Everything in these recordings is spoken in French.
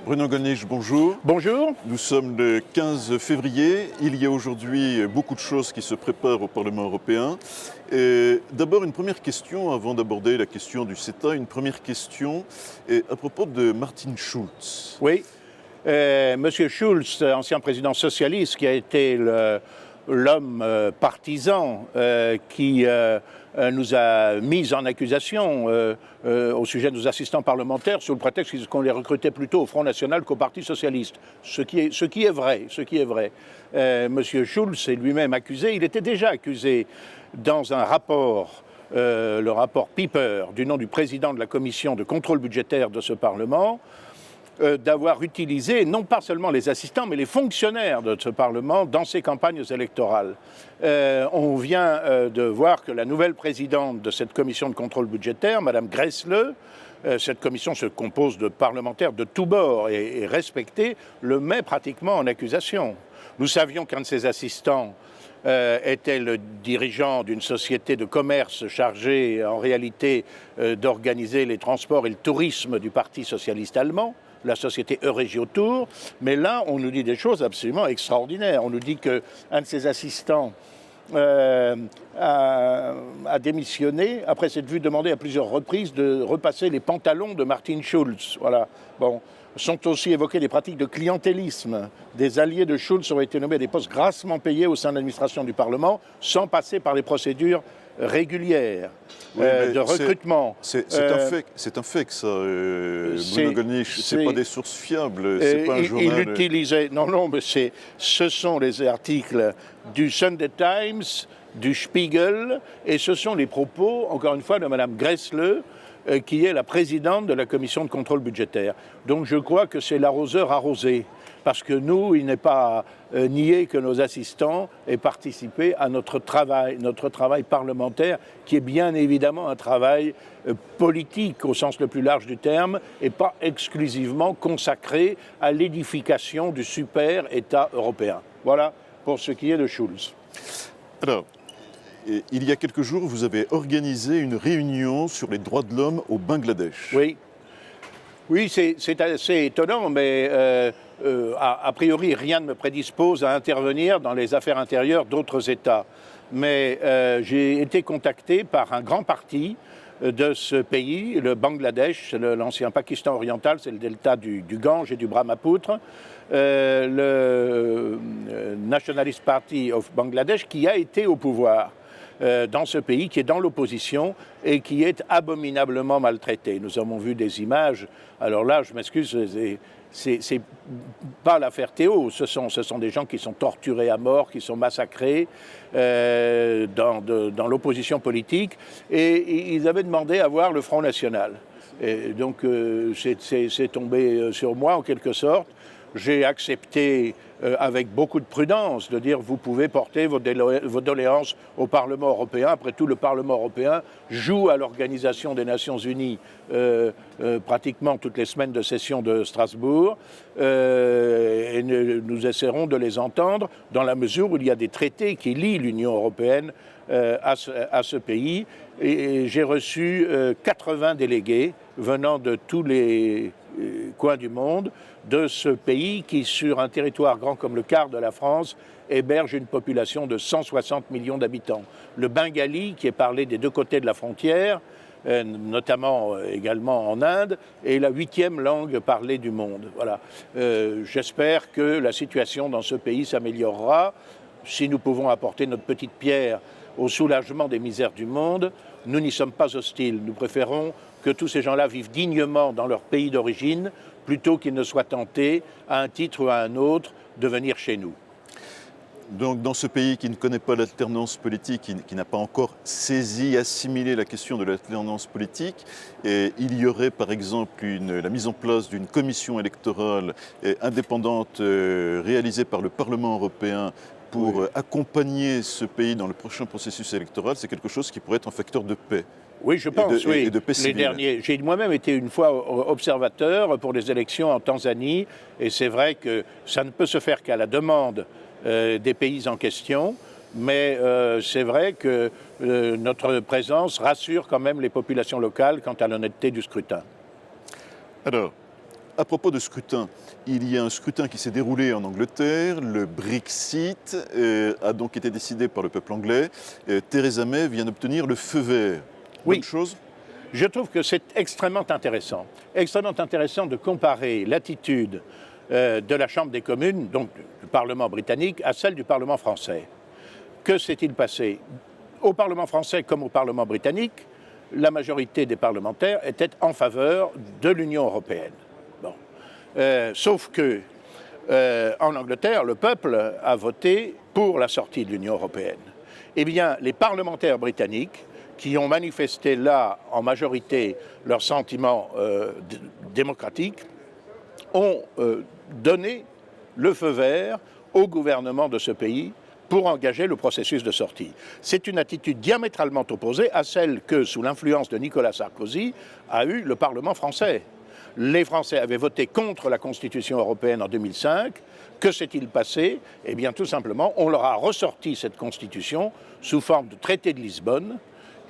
Bruno Gollnisch, bonjour. Bonjour. Nous sommes le 15 février. Il y a aujourd'hui beaucoup de choses qui se préparent au Parlement européen. D'abord, une première question, avant d'aborder la question du CETA, une première question à propos de Martin Schulz. Oui, Monsieur Schulz, ancien président socialiste, qui a été l'homme partisan qui nous a mis en accusation au sujet de nos assistants parlementaires sous le prétexte qu'on les recrutait plutôt au Front National qu'au Parti Socialiste. Ce qui est vrai. Monsieur Schulz est lui-même accusé, il était déjà accusé dans un rapport, le rapport Pieper, du nom du président de la commission de contrôle budgétaire de ce Parlement, d'avoir utilisé non pas seulement les assistants, mais les fonctionnaires de ce Parlement dans ses campagnes électorales. On vient de voir que la nouvelle présidente de cette commission de contrôle budgétaire, Mme Gressle, cette commission se compose de parlementaires de tous bords et respectés, le met pratiquement en accusation. Nous savions qu'un de ses assistants était le dirigeant d'une société de commerce chargée en réalité d'organiser les transports et le tourisme du Parti socialiste allemand, la société Euregiotour, mais là, on nous dit des choses absolument extraordinaires. On nous dit qu'un de ses assistants a démissionné après s'être vu demander à plusieurs reprises de repasser les pantalons de Martin Schulz. Voilà. Bon. Sont aussi évoquées des pratiques de clientélisme. Des alliés de Schulz ont été nommés à des postes grassement payés au sein de l'administration du Parlement, sans passer par les procédures régulières de recrutement. C'est un fait que ça, Bruno Gollnisch, c'est pas des sources fiables, c'est pas un journal... Il utilisait... Non, mais ce sont les articles du Sunday Times, du Spiegel, et ce sont les propos, encore une fois, de Mme Gressle, qui est la présidente de la commission de contrôle budgétaire. Donc je crois que c'est l'arroseur arrosé, parce que nous, il n'est pas nié que nos assistants aient participé à notre travail parlementaire, qui est bien évidemment un travail politique au sens le plus large du terme, et pas exclusivement consacré à l'édification du super-État européen. Voilà pour ce qui est de Schulz. Alors, il y a quelques jours, vous avez organisé une réunion sur les droits de l'homme au Bangladesh. Oui, c'est assez étonnant, mais a priori, rien ne me prédispose à intervenir dans les affaires intérieures d'autres États. Mais j'ai été contacté par un grand parti de ce pays, le Bangladesh, l'ancien Pakistan oriental, c'est le delta du Gange et du Brahmapoutre, le Nationalist Party of Bangladesh, qui a été au pouvoir dans ce pays, qui est dans l'opposition et qui est abominablement maltraité. Nous avons vu des images, alors là, je m'excuse, c'est pas l'affaire Théo, ce sont des gens qui sont torturés à mort, qui sont massacrés dans l'opposition politique, et ils avaient demandé à voir le Front National. Et donc c'est tombé sur moi en quelque sorte. J'ai accepté avec beaucoup de prudence de dire vous pouvez porter vos doléances au Parlement européen. Après tout, le Parlement européen joue à l'Organisation des Nations Unies pratiquement toutes les semaines de session de Strasbourg et nous essaierons de les entendre dans la mesure où il y a des traités qui lient l'Union européenne à ce pays. Et j'ai reçu 80 délégués venant de tous les coins du monde, de ce pays qui, sur un territoire grand comme le quart de la France, héberge une population de 160 millions d'habitants. Le bengali, qui est parlé des deux côtés de la frontière, notamment également en Inde, est la 8e langue parlée du monde. Voilà. J'espère que la situation dans ce pays s'améliorera. Si nous pouvons apporter notre petite pierre au soulagement des misères du monde, nous n'y sommes pas hostiles. Nous préférons que tous ces gens-là vivent dignement dans leur pays d'origine plutôt qu'ils ne soient tentés, à un titre ou à un autre, de venir chez nous. Donc dans ce pays qui ne connaît pas l'alternance politique, qui n'a pas encore saisi, assimilé la question de l'alternance politique, il y aurait par exemple la mise en place d'une commission électorale indépendante réalisée par le Parlement européen pour accompagner ce pays dans le prochain processus électoral, c'est quelque chose qui pourrait être un facteur de paix. Oui, je pense, oui. Et de paix civile. J'ai moi-même été une fois observateur pour des élections en Tanzanie, et c'est vrai que ça ne peut se faire qu'à la demande des pays en question, mais c'est vrai que notre présence rassure quand même les populations locales quant à l'honnêteté du scrutin. Alors, à propos de scrutin, il y a un scrutin qui s'est déroulé en Angleterre. Le Brexit a donc été décidé par le peuple anglais. Theresa May vient d'obtenir le feu vert. Oui. Bonne chose. Je trouve que c'est extrêmement intéressant de comparer l'attitude de la Chambre des communes, donc du Parlement britannique, à celle du Parlement français. Que s'est-il passé? Au Parlement français comme au Parlement britannique, la majorité des parlementaires était en faveur de l'Union européenne. Bon. Sauf que en Angleterre, le peuple a voté pour la sortie de l'Union européenne. Eh bien, les parlementaires britanniques, qui ont manifesté là, en majorité, leurs sentiments démocratiques, ont donné le feu vert au gouvernement de ce pays pour engager le processus de sortie. C'est une attitude diamétralement opposée à celle que, sous l'influence de Nicolas Sarkozy, a eu le Parlement français. Les Français avaient voté contre la Constitution européenne en 2005. Que s'est-il passé? Eh bien, tout simplement, on leur a ressorti cette Constitution sous forme de traité de Lisbonne,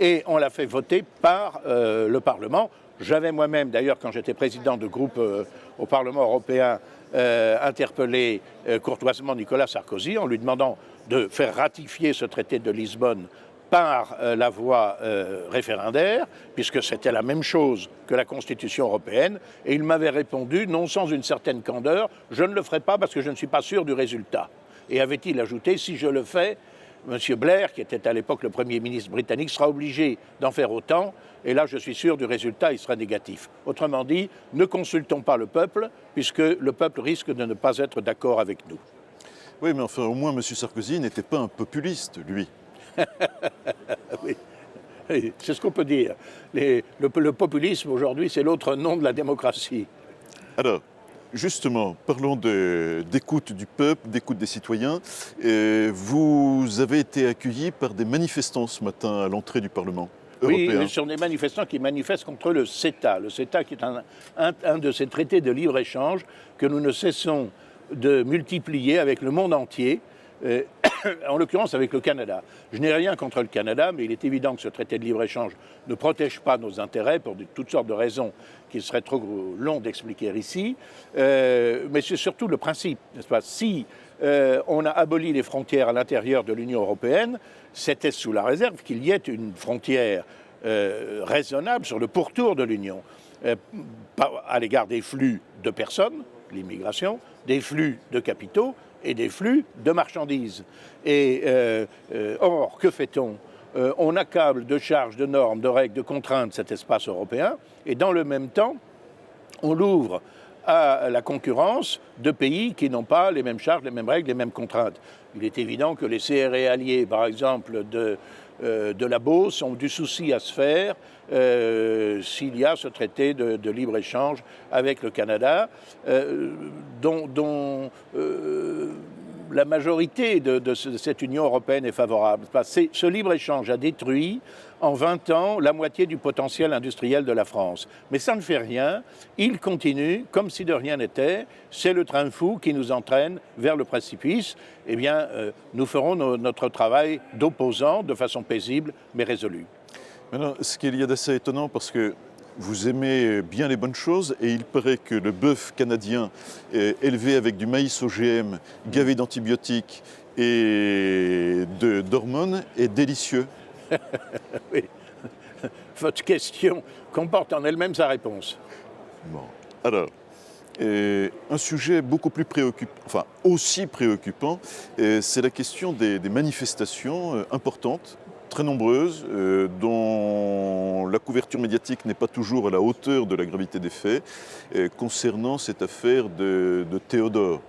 et on l'a fait voter par le Parlement. J'avais moi-même, d'ailleurs, quand j'étais président de groupe au Parlement européen, interpellé courtoisement Nicolas Sarkozy en lui demandant de faire ratifier ce traité de Lisbonne par la voie référendaire, puisque c'était la même chose que la Constitution européenne, et il m'avait répondu, non sans une certaine candeur, « Je ne le ferai pas parce que je ne suis pas sûr du résultat ». Et avait-il ajouté, « Si je le fais, M. Blair, qui était à l'époque le Premier ministre britannique, sera obligé d'en faire autant, et là je suis sûr du résultat, il sera négatif. » Autrement dit, ne consultons pas le peuple, puisque le peuple risque de ne pas être d'accord avec nous. Oui, mais enfin, au moins, M. Sarkozy n'était pas un populiste, lui. Oui. Oui, c'est ce qu'on peut dire. Le populisme, aujourd'hui, c'est l'autre nom de la démocratie. Alors, justement, parlons d'écoute du peuple, d'écoute des citoyens. Vous avez été accueilli par des manifestants ce matin à l'entrée du Parlement européen. Oui, ce sont des manifestants qui manifestent contre le CETA. Le CETA qui est un de ces traités de libre-échange que nous ne cessons de multiplier avec le monde entier, en l'occurrence avec le Canada. Je n'ai rien contre le Canada, mais il est évident que ce traité de libre-échange ne protège pas nos intérêts pour toutes sortes de raisons qu'il serait trop long d'expliquer ici. Mais c'est surtout le principe, n'est-ce pas? Si on a aboli les frontières à l'intérieur de l'Union européenne, c'était sous la réserve qu'il y ait une frontière raisonnable sur le pourtour de l'Union, à l'égard des flux de personnes, l'immigration, des flux de capitaux et des flux de marchandises. Et or, que fait-on? On accable de charges, de normes, de règles, de contraintes cet espace européen, et dans le même temps, on l'ouvre à la concurrence de pays qui n'ont pas les mêmes charges, les mêmes règles, les mêmes contraintes. Il est évident que les céréaliers, par exemple, de la Beauce ont du souci à se faire s'il y a ce traité de libre-échange avec le Canada, dont la majorité de cette Union européenne est favorable. Ce libre-échange a détruit en 20 ans la moitié du potentiel industriel de la France. Mais ça ne fait rien, il continue comme si de rien n'était, c'est le train fou qui nous entraîne vers le précipice. Eh bien, nous ferons notre travail d'opposants de façon paisible mais résolue. Maintenant, ce qu'il y a d'assez étonnant, parce que vous aimez bien les bonnes choses, et il paraît que le bœuf canadien élevé avec du maïs OGM, gavé d'antibiotiques et d'hormones est délicieux. Oui. Votre question comporte en elle-même sa réponse. Bon. Alors, un sujet beaucoup plus préoccupant, enfin aussi préoccupant, c'est la question des manifestations importantes, très nombreuses, dont la couverture médiatique n'est pas toujours à la hauteur de la gravité des faits, concernant cette affaire de Théodore.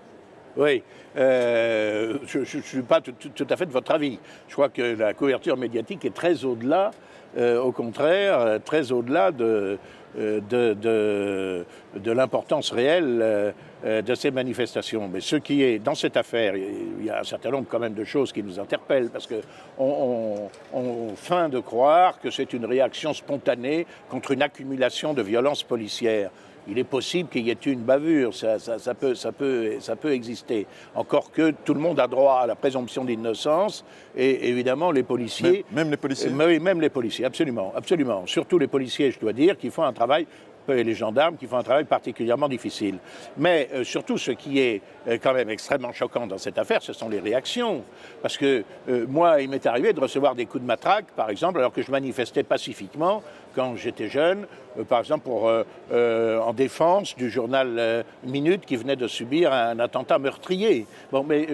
Oui, je ne suis pas tout à fait de votre avis. Je crois que la couverture médiatique est très au-delà, au contraire, très au-delà de l'importance réelle de ces manifestations. Mais ce qui est dans cette affaire, il y a un certain nombre quand même de choses qui nous interpellent, parce qu'on feint de croire que c'est une réaction spontanée contre une accumulation de violences policières. Il est possible qu'il y ait une bavure, ça peut exister. Encore que tout le monde a droit à la présomption d'innocence, et évidemment les policiers... Même les policiers? Oui, même les policiers, absolument, absolument. Surtout les policiers, je dois dire, qui font un travail et les gendarmes qui font un travail particulièrement difficile. Mais surtout, ce qui est quand même extrêmement choquant dans cette affaire, ce sont les réactions. Parce que moi, il m'est arrivé de recevoir des coups de matraque, par exemple, alors que je manifestais pacifiquement quand j'étais jeune, par exemple en défense du journal Minute qui venait de subir un attentat meurtrier. Bon, mais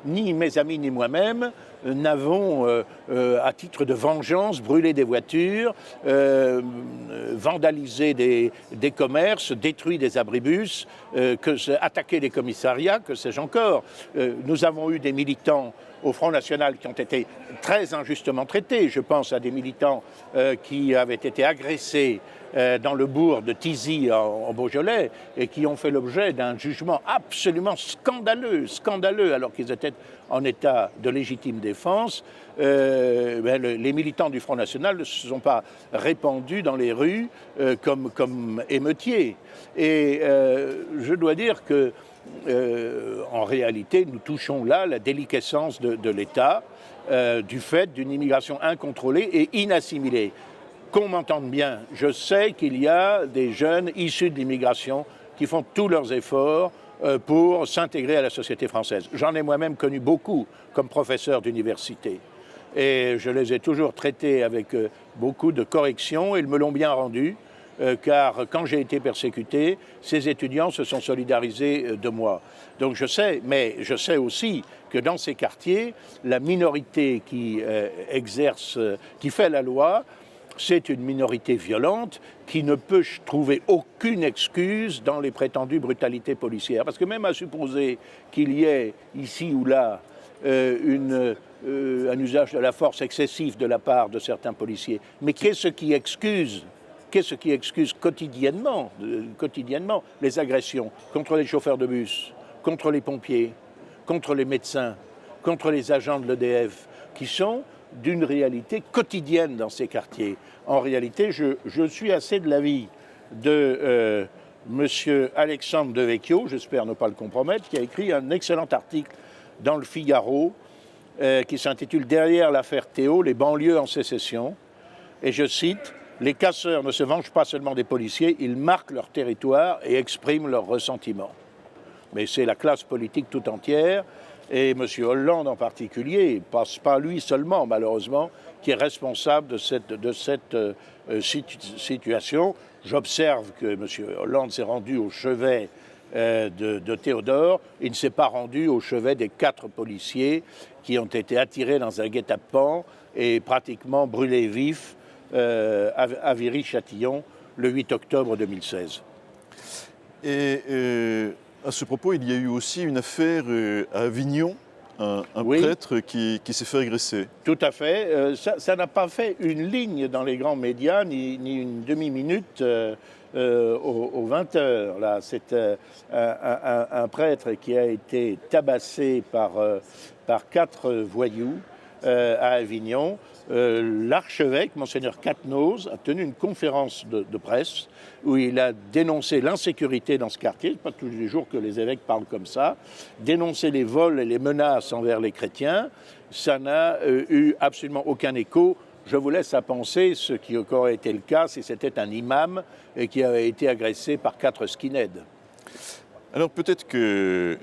ni mes amis ni moi-même n'avons, à titre de vengeance, brûlé des voitures, vandalisé des commerces, détruit des abribus, attaqué des commissariats, que sais-je encore. Nous avons eu des militants au Front National qui ont été très injustement traités. Je pense à des militants qui avaient été agressés dans le bourg de Thizy en Beaujolais et qui ont fait l'objet d'un jugement absolument scandaleux alors qu'ils étaient en état de légitime défense. Les militants du Front National ne se sont pas répandus dans les rues comme émeutiers. Et je dois dire que en réalité, nous touchons là la déliquescence de l'État du fait d'une immigration incontrôlée et inassimilée. Qu'on m'entende bien, je sais qu'il y a des jeunes issus de l'immigration qui font tous leurs efforts pour s'intégrer à la société française. J'en ai moi-même connu beaucoup comme professeur d'université. Et je les ai toujours traités avec beaucoup de correction et ils me l'ont bien rendu. Car quand j'ai été persécuté, ces étudiants se sont solidarisés de moi. Donc je sais, mais je sais aussi que dans ces quartiers, la minorité qui qui fait la loi, c'est une minorité violente qui ne peut trouver aucune excuse dans les prétendues brutalités policières. Parce que même à supposer qu'il y ait ici ou là un usage de la force excessif de la part de certains policiers, mais qu'est-ce qui excuse quotidiennement les agressions contre les chauffeurs de bus, contre les pompiers, contre les médecins, contre les agents de l'EDF, qui sont d'une réalité quotidienne dans ces quartiers. En réalité, je suis assez de l'avis de M. Alexandre Devecchio, j'espère ne pas le compromettre, qui a écrit un excellent article dans le Figaro qui s'intitule « Derrière l'affaire Théo, les banlieues en sécession ». Et je cite: « Les casseurs ne se vengent pas seulement des policiers, ils marquent leur territoire et expriment leur ressentiment. » Mais c'est la classe politique tout entière, et M. Hollande en particulier, pas lui seulement malheureusement, qui est responsable de cette situation. J'observe que M. Hollande s'est rendu au chevet de Théodore, il ne s'est pas rendu au chevet des 4 policiers qui ont été attirés dans un guet-apens et pratiquement brûlés vifs à Viry-Châtillon le 8 octobre 2016. Et à ce propos, il y a eu aussi une affaire à Avignon, un oui, prêtre qui s'est fait agresser. Tout à fait. Ça n'a pas fait une ligne dans les grands médias, ni une demi-minute aux 20h. Là, c'est un prêtre qui a été tabassé par 4 voyous à Avignon. L'archevêque, Monseigneur Quatennose, a tenu une conférence de presse où il a dénoncé l'insécurité dans ce quartier. C'est pas tous les jours que les évêques parlent comme ça. Dénoncé les vols et les menaces envers les chrétiens. Ça n'a eu absolument aucun écho. Je vous laisse à penser ce qui aurait été le cas si c'était un imam qui avait été agressé par 4 skinheads. Alors peut-être que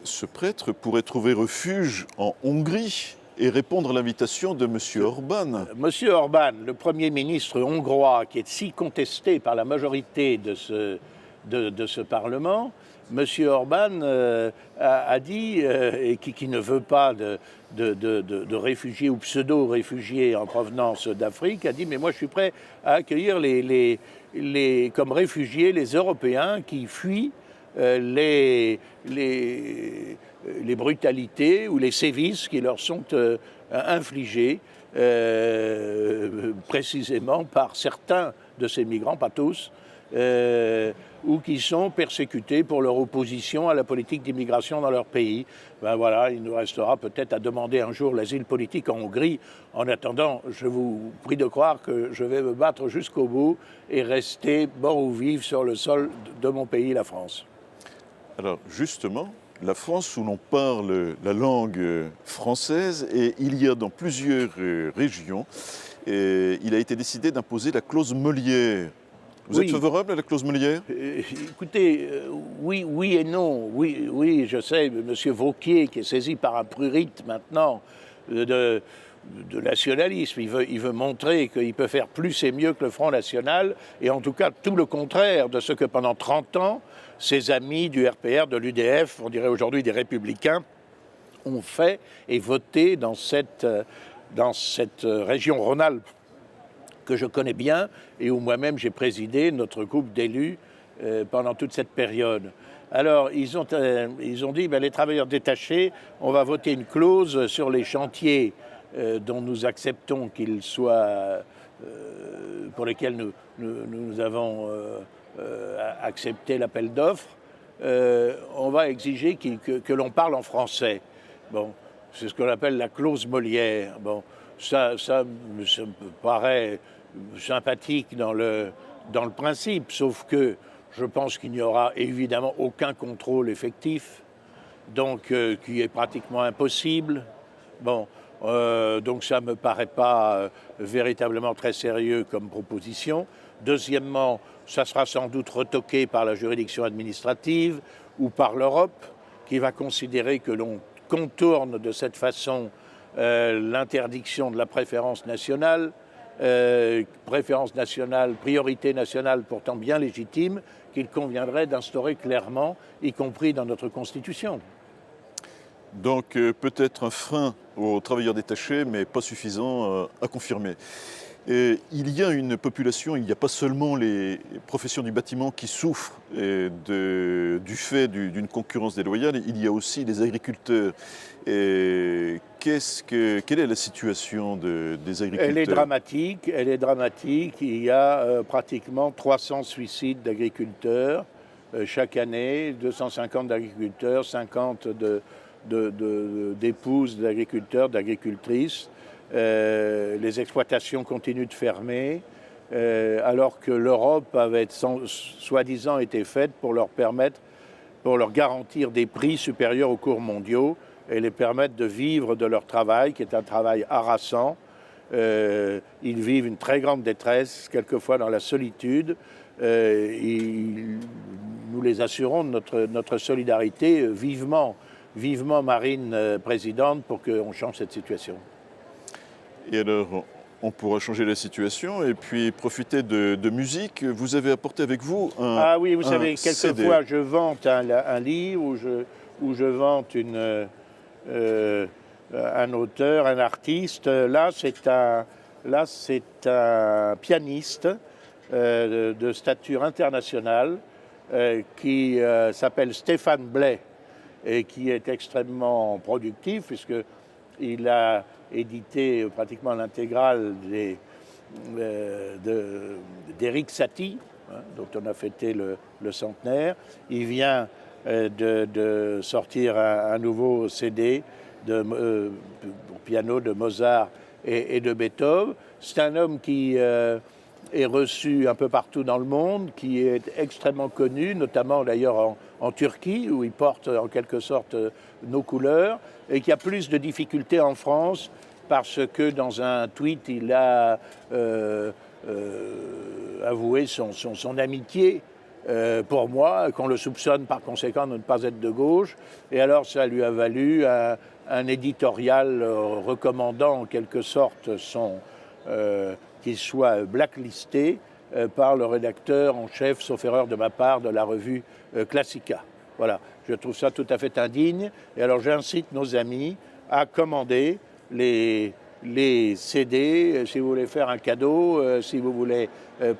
ce prêtre pourrait trouver refuge en Hongrie et répondre à l'invitation de M. Orbán. M. Orbán, le Premier ministre hongrois, qui est si contesté par la majorité de ce Parlement, M. Orbán a dit, et qui ne veut pas de réfugiés ou pseudo-réfugiés en provenance d'Afrique, a dit « mais moi je suis prêt à accueillir comme réfugiés les Européens qui fuient les brutalités ou les sévices qui leur sont infligés précisément par certains de ces migrants, pas tous, ou qui sont persécutés pour leur opposition à la politique d'immigration dans leur pays. Ben voilà, il nous restera peut-être à demander un jour l'asile politique en Hongrie. En attendant, je vous prie de croire que je vais me battre jusqu'au bout et rester mort ou vif sur le sol de mon pays, la France. Alors justement, la France où l'on parle la langue française, et il y a dans plusieurs régions, il a été décidé d'imposer la clause Molière Vous êtes favorable à la clause Molière? Écoutez, oui, oui et non. Oui, oui, je sais, M. Vauquier, qui est saisi par un prurite maintenant de nationalisme, il veut montrer qu'il peut faire plus et mieux que le Front National, et en tout cas tout le contraire de ce que pendant 30 ans, ses amis du RPR, de l'UDF, on dirait aujourd'hui des Républicains, ont fait et voté dans cette région Rhône-Alpes que je connais bien et où moi-même j'ai présidé notre groupe d'élus pendant toute cette période. Alors, ils ont dit, les travailleurs détachés, on va voter une clause sur les chantiers dont nous acceptons qu'ils soient, pour lesquels nous avons accepté l'appel d'offres. On va exiger que l'on parle en français. Bon, c'est ce qu'on appelle la clause Molière. Bon, ça me paraît sympathique dans le principe, sauf que je pense qu'il n'y aura évidemment aucun contrôle effectif, donc qui est pratiquement impossible. Bon, donc ça ne me paraît pas véritablement très sérieux comme proposition. Deuxièmement, ça sera sans doute retoqué par la juridiction administrative ou par l'Europe, qui va considérer que l'on contourne de cette façon l'interdiction de la préférence nationale, priorité nationale pourtant bien légitime, qu'il conviendrait d'instaurer clairement, y compris dans notre Constitution. Donc peut-être un frein aux travailleurs détachés, mais pas suffisant à confirmer. Et il y a une population, il n'y a pas seulement les professions du bâtiment qui souffrent du fait d'une concurrence déloyale, il y a aussi les agriculteurs. Et quelle est la situation des agriculteurs? Elle est dramatique. Il y a pratiquement 300 suicides d'agriculteurs chaque année, 250 d'agriculteurs, 50 d'épouses d'agriculteurs, d'agricultrices. Les exploitations continuent de fermer, alors que l'Europe avait soi-disant été faite pour leur garantir des prix supérieurs aux cours mondiaux et les permettre de vivre de leur travail, qui est un travail harassant. Ils vivent une très grande détresse, quelquefois dans la solitude. Nous les assurons de notre solidarité vivement, Marine présidente, pour qu'on change cette situation. Et alors, on pourra changer la situation et puis profiter de musique. Vous avez apporté avec vous un Ah oui, vous savez, CD. quelquefois je vante un livre où je vante un auteur, un artiste. Là, c'est un pianiste de stature internationale qui s'appelle Stéphane Blais et qui est extrêmement productif puisqu'il a édité pratiquement l'intégrale d'Éric Satie, dont on a fêté le centenaire. Il vient de sortir un nouveau CD pour piano de Mozart et de Beethoven. C'est un homme qui est reçu un peu partout dans le monde, qui est extrêmement connu, notamment d'ailleurs en Turquie, où il porte en quelque sorte nos couleurs, et qui a plus de difficultés en France, parce que dans un tweet, il a avoué son amitié pour moi, qu'on le soupçonne par conséquent de ne pas être de gauche. Et alors ça lui a valu un éditorial recommandant en quelque sorte qu'il soit blacklisté par le rédacteur en chef, sauf erreur de ma part, de la revue Classica. Voilà, je trouve ça tout à fait indigne. Et alors j'incite nos amis à commander les CD, si vous voulez faire un cadeau, si vous voulez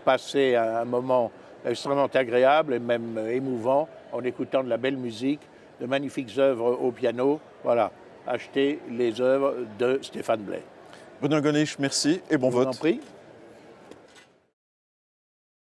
passer un moment extrêmement agréable et même émouvant en écoutant de la belle musique, de magnifiques œuvres au piano. Voilà, achetez les œuvres de Stéphane Blais. Benoît Gollnisch, merci et bon vote. Je vous en prie.